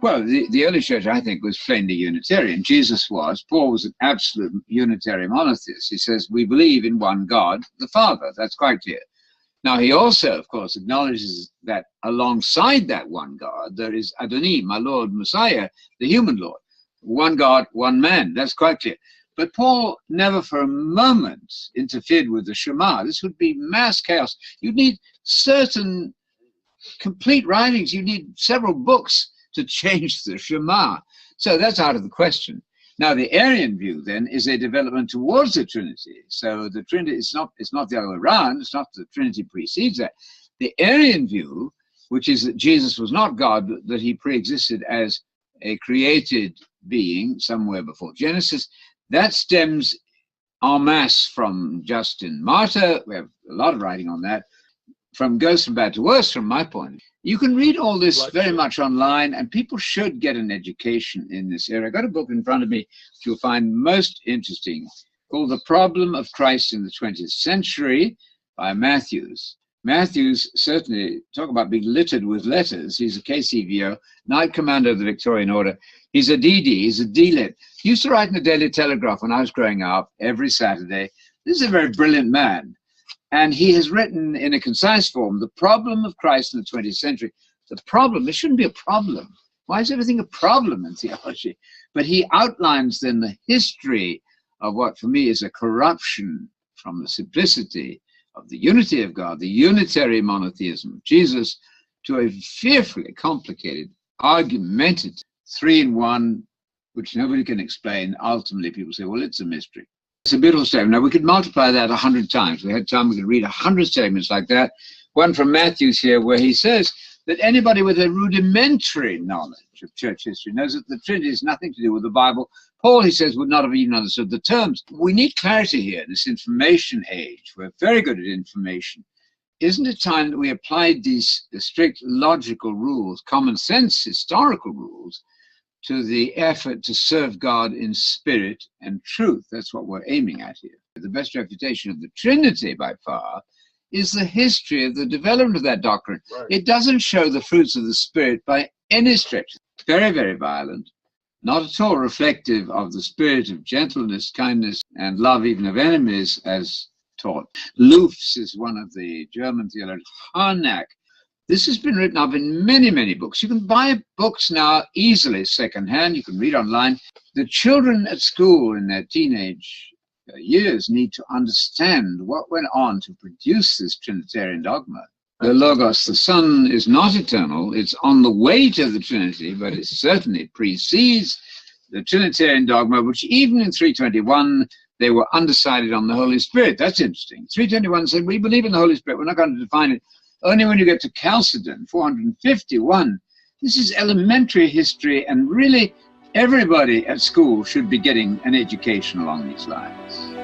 Well, the early church, I think, was plainly Unitarian. Jesus was. Paul was an absolute Unitarian monotheist. He says, we believe in one God, the Father. That's quite clear. Now, he also, of course, acknowledges that alongside that one God, there is Adonai, my Lord, Messiah, the human Lord. One God, one man. That's quite clear. But Paul never for a moment interfered with the Shema. This would be mass chaos. You'd need certain complete writings. You need several books to change the Shema. So that's out of the question. Now, the Arian view, then, is a development towards the Trinity. So the Trinity is not the other way around. It's not the Trinity precedes that. The Arian view, which is that Jesus was not God, but that he pre-existed as a created being somewhere before Genesis, that stems en masse from Justin Martyr. We have a lot of writing on that. Goes from bad to worse, from my point of view. You can read all this very much online, and people should get an education in this area. I've got a book in front of me which you'll find most interesting, called The Problem of Christ in the 20th Century by Matthews. Matthews, certainly, talk about being littered with letters. He's a KCVO, Knight Commander of the Victorian Order. He's a DD, he's a D-Lit. He used to write in the Daily Telegraph when I was growing up every Saturday. This is a very brilliant man. And he has written in a concise form, The Problem of Christ in the 20th Century. The problem, it shouldn't be a problem. Why is everything a problem in theology? But he outlines then the history of what for me is a corruption from the simplicity of the unity of God, the unitary monotheism of Jesus, to a fearfully complicated, argumentative, 3-in-1, which nobody can explain. Ultimately, people say, well, it's a mystery. It's a beautiful statement. Now, we could multiply that 100 times. We had time, we could read 100 statements like that. One from Matthews here, where he says that anybody with a rudimentary knowledge of church history knows that the Trinity has nothing to do with the Bible. Paul, he says, would not have even understood the terms. We need clarity here in this information age. We're very good at information. Isn't it time that we applied these strict logical rules, common sense historical rules, to the effort to serve God in spirit and truth? That's what we're aiming at here. The best refutation of the Trinity, by far, is the history of the development of that doctrine. Right. It doesn't show the fruits of the Spirit by any stretch. Very, very violent, not at all reflective of the spirit of gentleness, kindness, and love even of enemies, as taught. Lufs is one of the German theologians. Harnack. This has been written up in many, many books. You can buy books now easily secondhand. You can read online. The children at school in their teenage years need to understand what went on to produce this Trinitarian dogma. The Logos, the Son, is not eternal. It's on the way to the Trinity, but it certainly precedes the Trinitarian dogma, which even in 321, they were undecided on the Holy Spirit. That's interesting. 321 said, we believe in the Holy Spirit. We're not going to define it. Only when you get to Chalcedon, 451, this is elementary history, and really everybody at school should be getting an education along these lines.